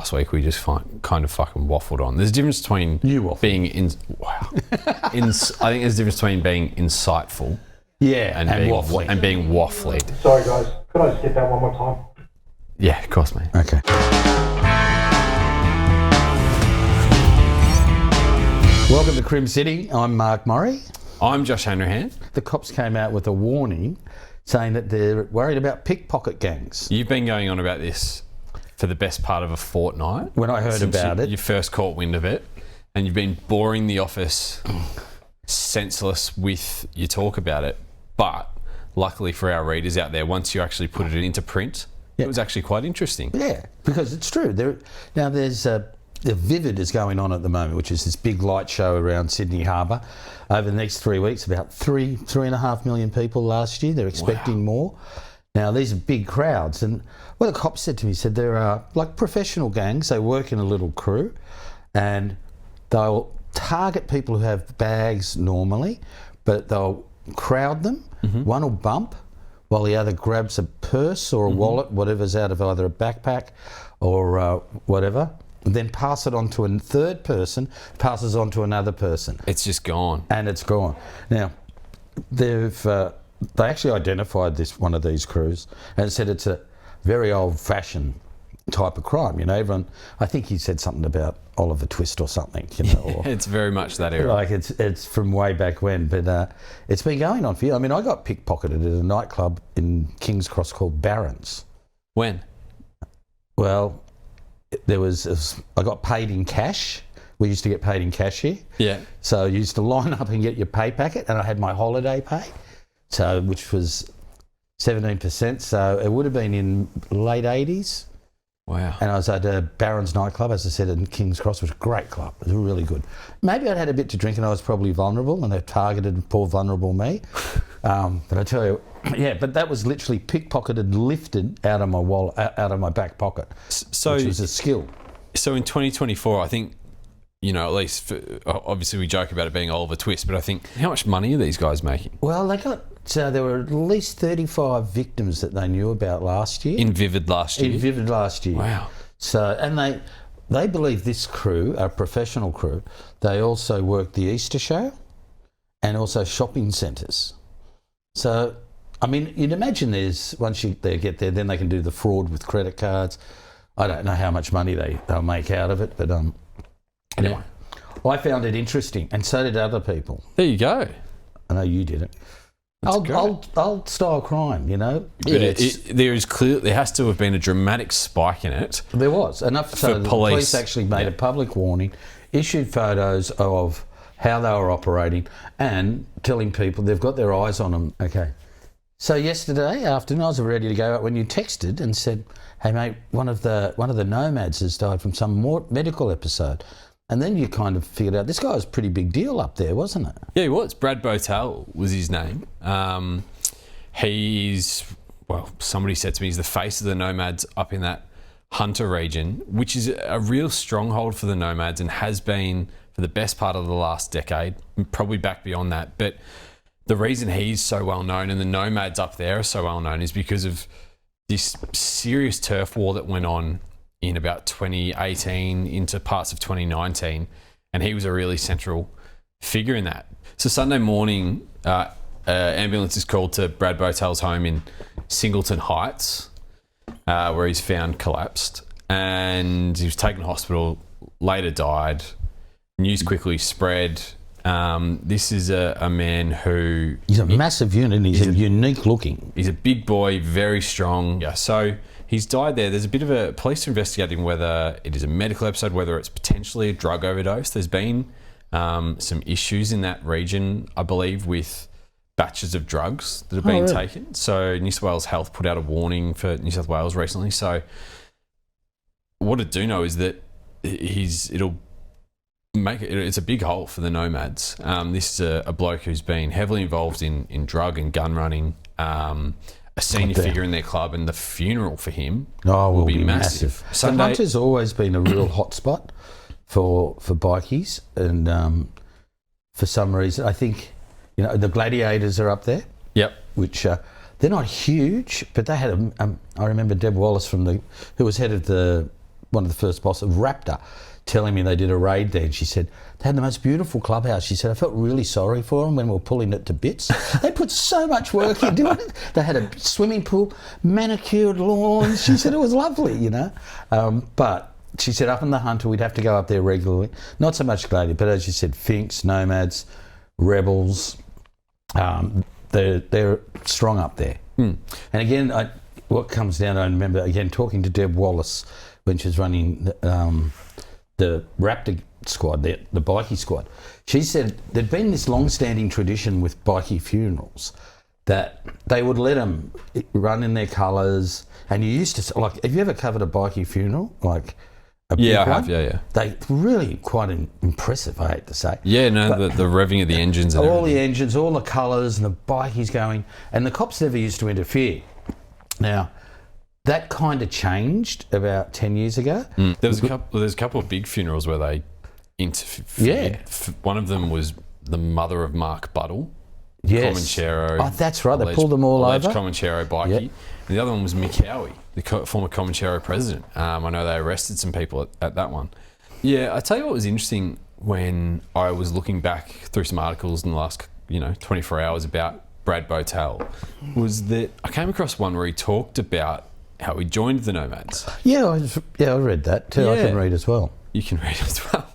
last week we just kind of fucking waffled on. There's a difference between being I think there's a difference between being insightful, and being waffly. Sorry guys, could I just get that one more time? Yeah, of course, mate. Okay. Welcome to Crim City. I'm Mark Murray. I'm Josh Hanrahan. The cops came out with a warning saying that they're worried about pickpocket gangs. You've been going on about this for the best part of a fortnight. When I heard about it. You first caught wind of it, and you've been boring the office senseless with your talk about it. But luckily for our readers out there, once you actually put it into print, it was actually quite interesting. Yeah, because it's true. There's the Vivid is going on at the moment, which is this big light show around Sydney Harbour. Over the next 3 weeks, about 3.5 million people last year. They're expecting more. Now, these are big crowds. And what the cops said to me, said there are like professional gangs. They work in a little crew and they'll target people who have bags normally, but they'll crowd them. Mm-hmm. One will bump while the other grabs a purse or a wallet, whatever's out of either a backpack or whatever. And then pass it on to a third person, passes on to another person. It's just gone. And it's gone. Now, they actually identified one of these crews and said it's a very old-fashioned type of crime. You know, everyone, I think he said something about Oliver Twist or something, you know. Or, it's very much that era. Like it's from way back when, but it's been going on for years. I mean, I got pickpocketed at a nightclub in King's Cross called Barron's. When? Well, I got paid in cash. We used to get paid in cash here. Yeah. So you used to line up and get your pay packet, and I had my holiday pay, which was 17%. So it would have been in late 80s. Wow. And I was at a Barron's nightclub, as I said, in King's Cross. It was a great club. It was really good. Maybe I'd had a bit to drink and I was probably vulnerable, and they targeted poor vulnerable me. But I tell you, yeah, but that was literally pickpocketed, lifted out of my wallet, out of my back pocket, which was a skill. So in 2024, I think, you know, at least obviously we joke about it being Oliver Twist, but I think how much money are these guys making? Well, there were at least 35 victims that they knew about last year. In Vivid last year. Wow. So, and they believe this crew, a professional crew, they also work the Easter show and also shopping centres. So, I mean, you'd imagine once they get there, then they can do the fraud with credit cards. I don't know how much money they'll make out of it, but anyway, I found it interesting, and so did other people. There you go. I know you didn't. Old style crime, you know. But there has to have been a dramatic spike in it. There was enough so the police actually made a public warning, issued photos of how they were operating, and telling people they've got their eyes on them. Okay. So yesterday afternoon, I was ready to go out when you texted and said, "Hey mate, one of the nomads has died from some more medical episode." And then you kind of figured out this guy was a pretty big deal up there, wasn't it? Yeah, he was. Brad Botel was his name. Somebody said to me he's the face of the nomads up in that Hunter region, which is a real stronghold for the nomads and has been for the best part of the last decade, probably back beyond that. But the reason he's so well known and the nomads up there are so well known is because of this serious turf war that went on in about 2018 into parts of 2019, and he was a really central figure in that. So Sunday morning, ambulance is called to Brad Botel's home in Singleton Heights, where he's found collapsed, and he was taken to hospital, later died. News quickly spread. This is a man who... He's a massive unit. He's unique looking. He's a big boy, very strong. Yeah, so he's died there. There's a bit of a... Police are investigating whether it is a medical episode, whether it's potentially a drug overdose. There's been some issues in that region, I believe, with batches of drugs that have been taken. So New South Wales Health put out a warning for New South Wales recently. So what I do know is that it's a big hole for the nomads. This is a bloke who's been heavily involved in drug and gun running, a senior figure in their club, and the funeral for him will be massive. So Hunter's always been a real hot spot for bikies, and for some reason, I think, you know, the Gladiators are up there. Yep. Which they're not huge, but they had I remember Deb Wallace who was head of the one of the first boss of Raptor, telling me they did a raid there. And she said, they had the most beautiful clubhouse. She said, I felt really sorry for them when we were pulling it to bits. They put so much work into it. They had a swimming pool, manicured lawns. She said it was lovely, you know. But she said up in the Hunter, we'd have to go up there regularly. Not so much Gladiator, but as you said, Finks, Nomads, Rebels, they're strong up there. And again, what comes down, I remember, again, talking to Deb Wallace when she was running the Raptor squad, the Bikie squad. She said there'd been this long-standing tradition with Bikie funerals that they would let them run in their colours. And you used to, like, have you ever covered a Bikie funeral? Like, yeah, I have, yeah. They really quite impressive, I hate to say. Yeah, no, but the revving of the engines and all everything. the engines, all the colours and the Bikies going. And the cops never used to interfere. Now, that kind of changed about 10 years ago. There's a couple of big funerals where they interfered. Yeah. One of them was the mother of Mark Buddle. Yes. Comanchero. Oh, that's right. They pulled them all over. Comanchero Bikie. Yep. And the other one was Mick Howie, the former Comanchero president. I know they arrested some people at that one. Yeah, I tell you what was interesting when I was looking back through some articles in the last 24 hours about Brad Botel, was that I came across one where he talked about how he joined the Nomads. Yeah, I read that too. Yeah. I can read as well. You can read as well.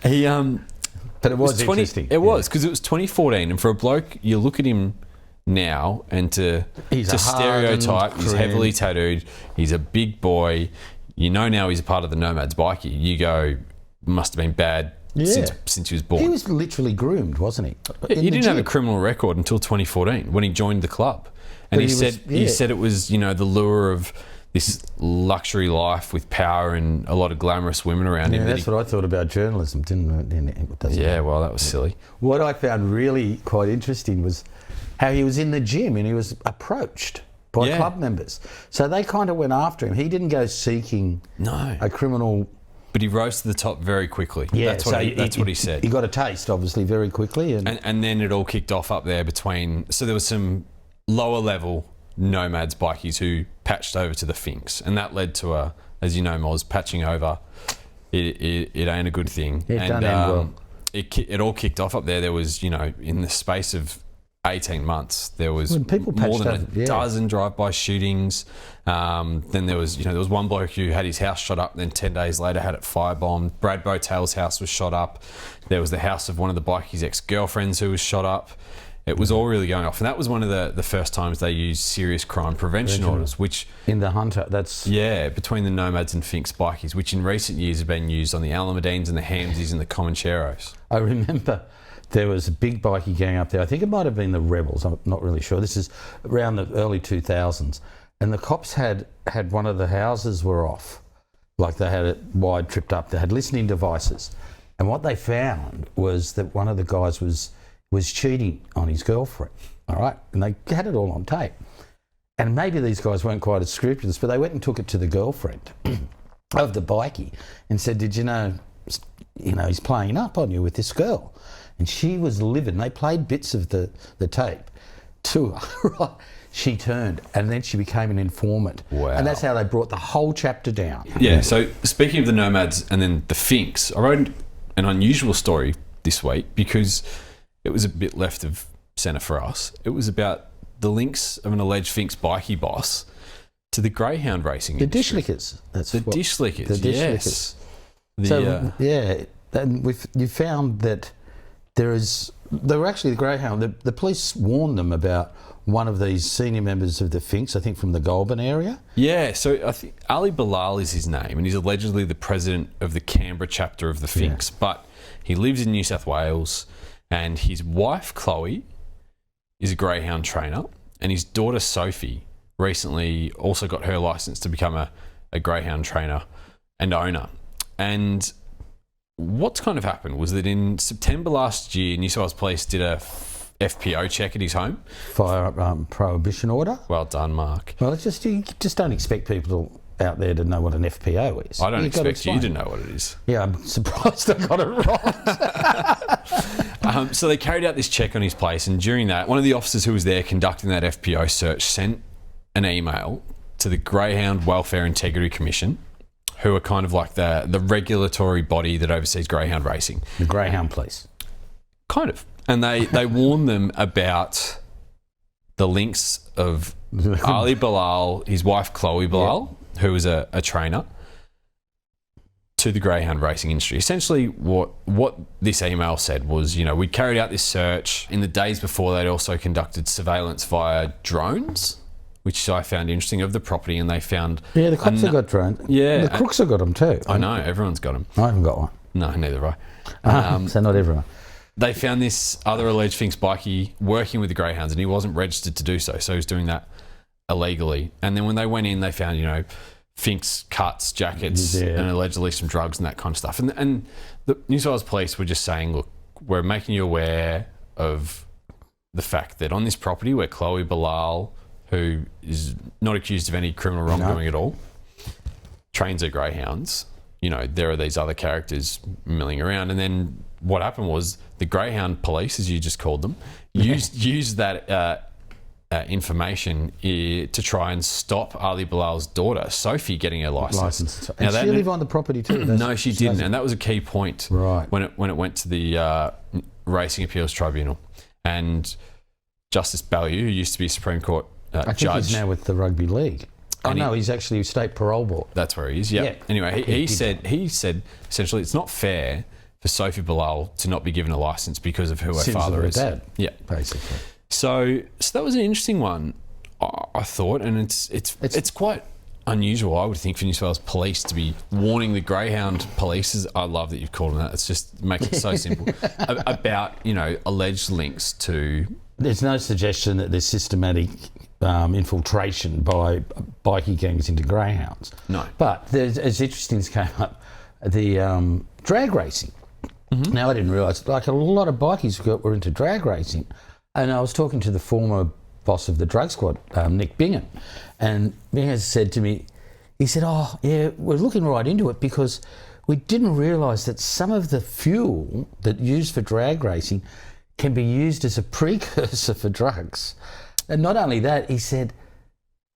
He But it was interesting. It was, because it was 2014, and for a bloke, you look at him now and to stereotype, he's heavily tattooed, he's a big boy. You know now he's a part of the Nomads Bikie. You go, must have been bad since he was born. He was literally groomed, wasn't he? He didn't have a criminal record until 2014 when he joined the club. And he said it was, the lure of this luxury life with power and a lot of glamorous women around him. That's what I thought about journalism, didn't it? Yeah, well, that was silly. What I found really quite interesting was how he was in the gym and he was approached by club members. So they kind of went after him. He didn't go seeking a criminal... But he rose to the top very quickly. Yeah, that's what he said. He got a taste, obviously, very quickly. And then it all kicked off up there between... So there was some lower level Nomads Bikies who patched over to the Finks. And that led to as you know, Moz, patching over, it ain't a good thing. It done end well. It all kicked off up there. There was, in the space of 18 months, there was more than a dozen drive-by shootings. Then there was one bloke who had his house shot up, and then 10 days later had it firebombed. Brad Botel's house was shot up. There was the house of one of the Bikie's ex-girlfriends who was shot up. It was all really going off, and that was one of the first times they used serious crime prevention orders, which... In the Hunter, that's... Yeah, between the Nomads and Finks Bikies, which in recent years have been used on the Alamedenes and the Hamsies and the Comancheros. I remember there was a big bikie gang up there. I think it might have been the Rebels. I'm not really sure. This is around the early 2000s. And the cops had one of the houses were off. Like they had it wide tripped up. They had listening devices. And what they found was that one of the guys was cheating on his girlfriend. All right? And they had it all on tape. And maybe these guys weren't quite as scrupulous, but they went and took it to the girlfriend of the bikie and said, did you know, he's playing up on you with this girl. And she was livid. And they played bits of the tape to her. Right? She turned, and then she became an informant. Wow. And that's how they brought the whole chapter down. Yeah, so speaking of the Nomads and then the Finks, I wrote an unusual story this week because it was a bit left of centre for us. It was about the links of an alleged Finks bikie boss to the greyhound racing industry. The dish lickers. The dish lickers. And you found that they were actually the greyhound. The police warned them about one of these senior members of the Finks, I think from the Goulburn area. Yeah, so I think Ali Bilal is his name, and he's allegedly the president of the Canberra chapter of the Finks, but he lives in New South Wales, and his wife, Chloe, is a greyhound trainer, and his daughter, Sophie, recently also got her licence to become a greyhound trainer and owner. And what's kind of happened was that in September last year, New South Wales Police did a FPO check at his home. Firearm prohibition order. Well done, Mark. Well, it's just you just don't expect people out there to know what an FPO is. I don't expect you to know what it is. Yeah, I'm surprised I got it wrong. So they carried out this check on his place, and during that, one of the officers who was there conducting that FPO search sent an email to the Greyhound Welfare Integrity Commission, who are kind of like the regulatory body that oversees greyhound racing. The Greyhound Police. Kind of. And they warn them about the links of Ali Bilal, his wife Chloe Bilal, who was a trainer, to the greyhound racing industry. Essentially, what this email said was, we carried out this search. In the days before, they'd also conducted surveillance via drones, which I found interesting, of the property, and they found... Yeah, the cops have got drones. Yeah. The crooks have got them too. I know, everyone's got them. I haven't got one. No, neither have I. So not everyone. They found this other alleged Finks bikie working with the greyhounds, and he wasn't registered to do so, so he was doing that illegally. And then when they went in, they found, Finks cuts, jackets, and allegedly some drugs and that kind of stuff. And the New South Wales Police were just saying, look, we're making you aware of the fact that on this property where Chloe Bilal, who is not accused of any criminal wrongdoing at all, trains her greyhounds, there are these other characters milling around. And then what happened was the Greyhound Police, as you just called them, used that information to try and stop Ali Bilal's daughter, Sophie, getting her licence. And she live on the property too? No, she didn't. And that was a key point right. when it went to the Racing Appeals Tribunal. And Justice Ballieu, who used to be a Supreme Court I think judge. He's now with the Rugby League. He's actually state parole board. That's where he is, yeah. Anyway, he said essentially it's not fair for Sophie Bilal to not be given a licence because of who her father is. Dad, yeah, basically. So that was an interesting one, I thought, and it's quite unusual, I would think, for New South Wales Police to be warning the Greyhound Police. I love that you've called them that. It's just makes it so simple about alleged links to. There's no suggestion that there's systematic infiltration by bikie gangs into greyhounds. No. But it's interesting this came up, the drag racing. Mm-hmm. Now, I didn't realise, like a lot of bikies were into drag racing. And I was talking to the former boss of the drug squad, Nick Bingham. And Bingham said to me, he said, oh, yeah, we're looking right into it because we didn't realise that some of the fuel that used for drag racing can be used as a precursor for drugs. And not only that, he said,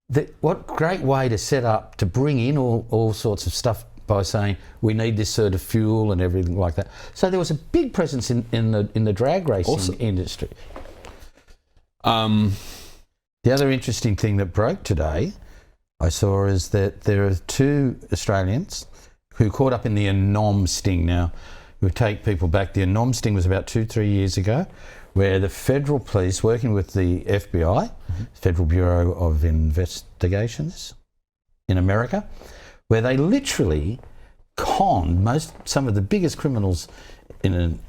that what great way to set up to bring in all sorts of stuff by saying we need this sort of fuel and everything like that. So there was a big presence in the drag racing industry. The other interesting thing that broke today, I saw, is that there are 2 Australians who caught up in the ANOM sting. Now, we take people back. The ANOM sting was about 2-3 years ago, where the federal police, working with the FBI, Federal Bureau of Investigations in America, where they literally conned some of the biggest criminals in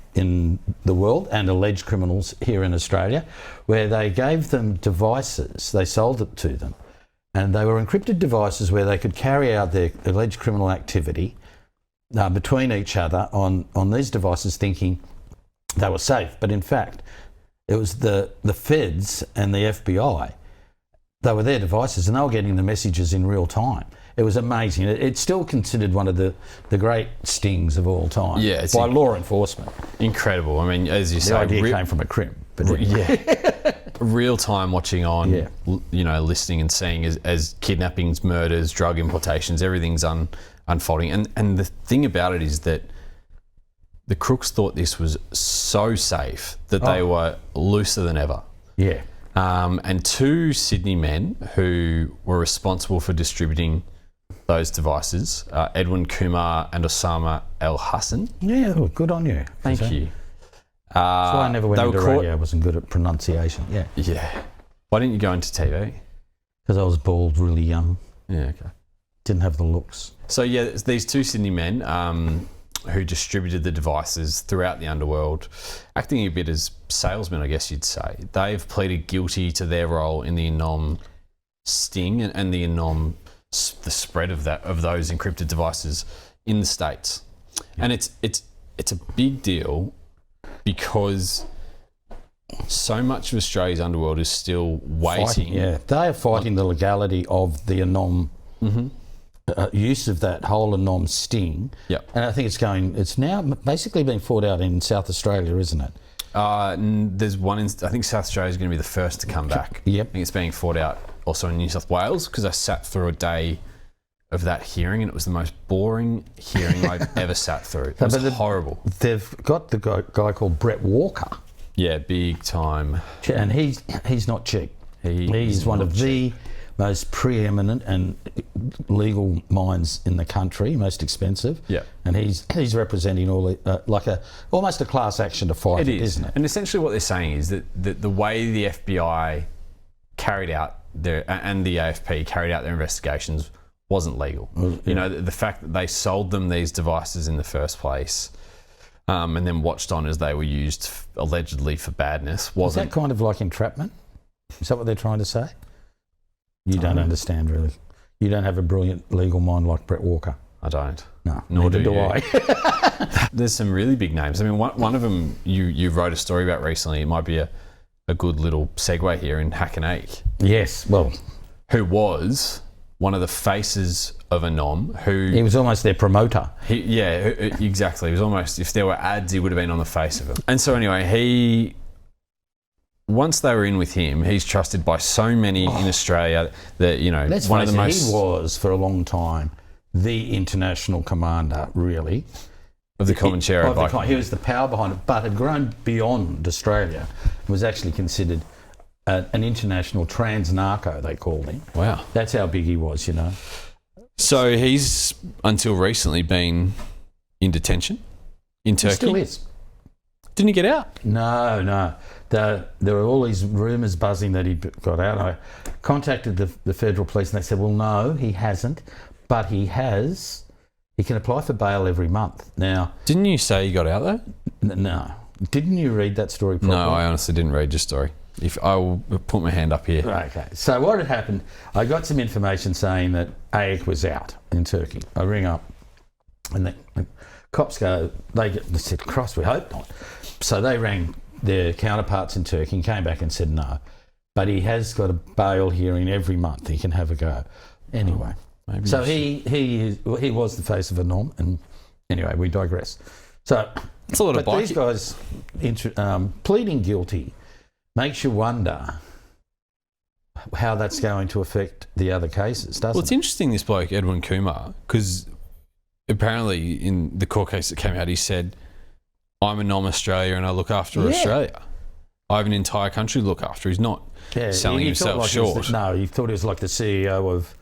the world and alleged criminals here in Australia, where they gave them devices, they sold it to them, and they were encrypted devices where they could carry out their alleged criminal activity between each other on these devices, thinking they were safe. But in fact, it was the feds and the FBI. They were their devices and they were getting the messages in real time. It was amazing. It's still considered one of the great stings of all time by law enforcement. Incredible. I mean, as you say, the idea came from a crim. But real time watching on, listening and seeing as kidnappings, murders, drug importations, everything's unfolding. And the thing about it is that the crooks thought this was so safe that they were looser than ever. Yeah. And 2 Sydney men who were responsible for distributing those devices, Edwin Kumar and Osama El Hassan. Yeah, well, good on you. Thank you. That's why I never went into radio. I wasn't good at pronunciation. Yeah. Yeah. Why didn't you go into TV? Because I was bald, really young. Yeah, okay. Didn't have the looks. So, these 2 Sydney men who distributed the devices throughout the underworld, acting a bit as salesmen, I guess you'd say. They've pleaded guilty to their role in the ANOM sting and the ANOM, the spread of those encrypted devices in the States. Yeah. And it's a big deal because so much of Australia's underworld is still waiting. They are fighting the legality of the ANOM use of that whole ANOM sting. Yeah. And I think it's now basically being fought out in South Australia, isn't it? There's one I think South Australia is going to be the first to come back. Yep. I think it's being fought out also in New South Wales because I sat through a day of that hearing, and it was the most boring hearing I've ever sat through. It was horrible. They've got the guy called Brett Walker. Yeah, big time. And he's not cheap. He's one of the most preeminent and legal minds in the country, most expensive. Yeah. And he's representing all almost a class action to fight it, isn't it? And essentially what they're saying is that the way the FBI carried out and the AFP carried out their investigations wasn't legal. You know, the fact that they sold them these devices in the first place, and then watched on as they were used allegedly for badness wasn't. Is that kind of like entrapment? Is that what they're trying to say? You don't understand, really. You don't have a brilliant legal mind like Brett Walker. I don't. No, nor neither do I. There's some really big names. I mean, one of them you wrote a story about recently. It might be a good little segue here in Hackney. Yes, well. Who was one of the faces of ANOM, he was almost their promoter. Exactly. He was almost, if there were ads, he would have been on the face of them. And so anyway, once they were in with him, he's trusted by so many in Australia that, you know, he was for a long time the international commander, really. Of the Comanchero Bikie. He was the power behind it, but had grown beyond Australia. Was actually considered an international trans-narco, they called him. Wow. That's how big he was, you know. So he's, until recently, been in detention in Turkey. He still is. Didn't he get out? No. There were all these rumours buzzing that he'd got out. I contacted the federal police and they said, well, no, he hasn't, but he has. He can apply for bail every month. Now, didn't you say he got out though? No. Didn't you read that story properly? No, I honestly didn't read your story. If I will put my hand up here. Okay. So what had happened, I got some information saying that AEK was out in Turkey. I ring up and the cops go, they said, Christ, we hope not. So they rang their counterparts in Turkey and came back and said no. But he has got a bail hearing every month. He can have a go. Anyway. So he was the face of ANOM, and anyway, we digress. So it's a lot of Bikie. These guys pleading guilty makes you wonder how that's going to affect the other cases, doesn't it? Well, it's interesting, this bloke, Edwin Kumar, because apparently in the court case that came out, he said, I'm ANOM Australia and I look after Australia. I have an entire country to look after. He's not selling himself short. He thought he was like the CEO of...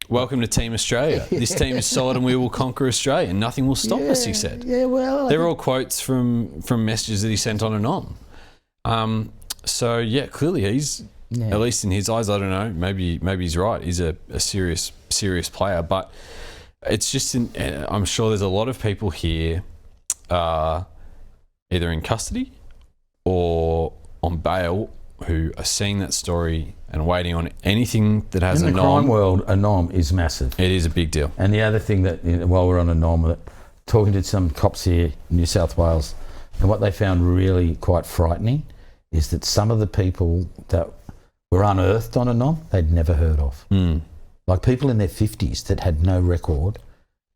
Welcome to Team Australia. This team is solid and we will conquer Australia and nothing will stop us, he said. Yeah, well... They're all quotes from messages that he sent on ANOM. So, yeah, clearly he's, at least in his eyes, I don't know, maybe he's right. He's a serious player. But it's just, I'm sure there's a lot of people here either in custody or on bail who are seeing that story and waiting on anything that has ANOM. In the crime world, ANOM is massive. It is a big deal. And the other thing that, while we're on ANOM, talking to some cops here in New South Wales, and what they found really quite frightening is that some of the people that were unearthed on ANOM, they'd never heard of. Like people in their 50s that had no record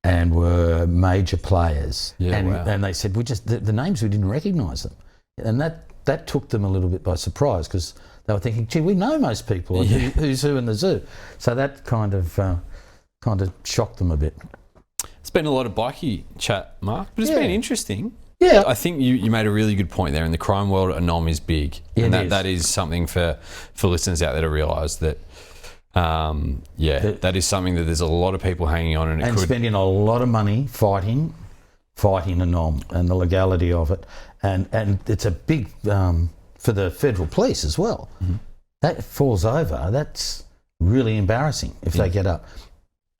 and were major players. And they said, the names, we didn't recognise them. And that took them a little bit by surprise because they were thinking, gee, we know most people, who's who in the zoo. So that kind of shocked them a bit. It's been a lot of bikie chat, Mark, but it's been interesting. Yeah. I think you made a really good point there. In the crime world, ANOM is big. And that is something for listeners out there to realise that, that is something that there's a lot of people hanging on. And spending a lot of money fighting ANOM and the legality of it. And it's a big, for the federal police as well. Mm-hmm. That falls over. That's really embarrassing if they get up.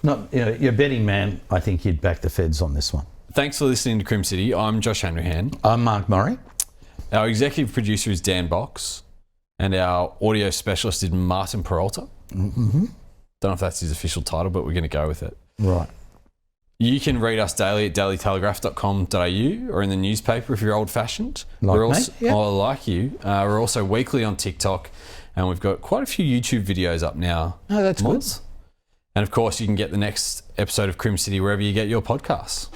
You're a betting man. I think you'd back the feds on this one. Thanks for listening to Crim City. I'm Josh Hanrahan. I'm Mark Murray. Our executive producer is Dan Box. And our audio specialist is Martin Peralta. Mm-hmm. Don't know if that's his official title, but we're going to go with it. Right. You can read us daily at dailytelegraph.com.au or in the newspaper if you're old-fashioned. Like you. We're also weekly on TikTok, and we've got quite a few YouTube videos up now. Oh, that's good. And, of course, you can get the next episode of Crim City wherever you get your podcasts.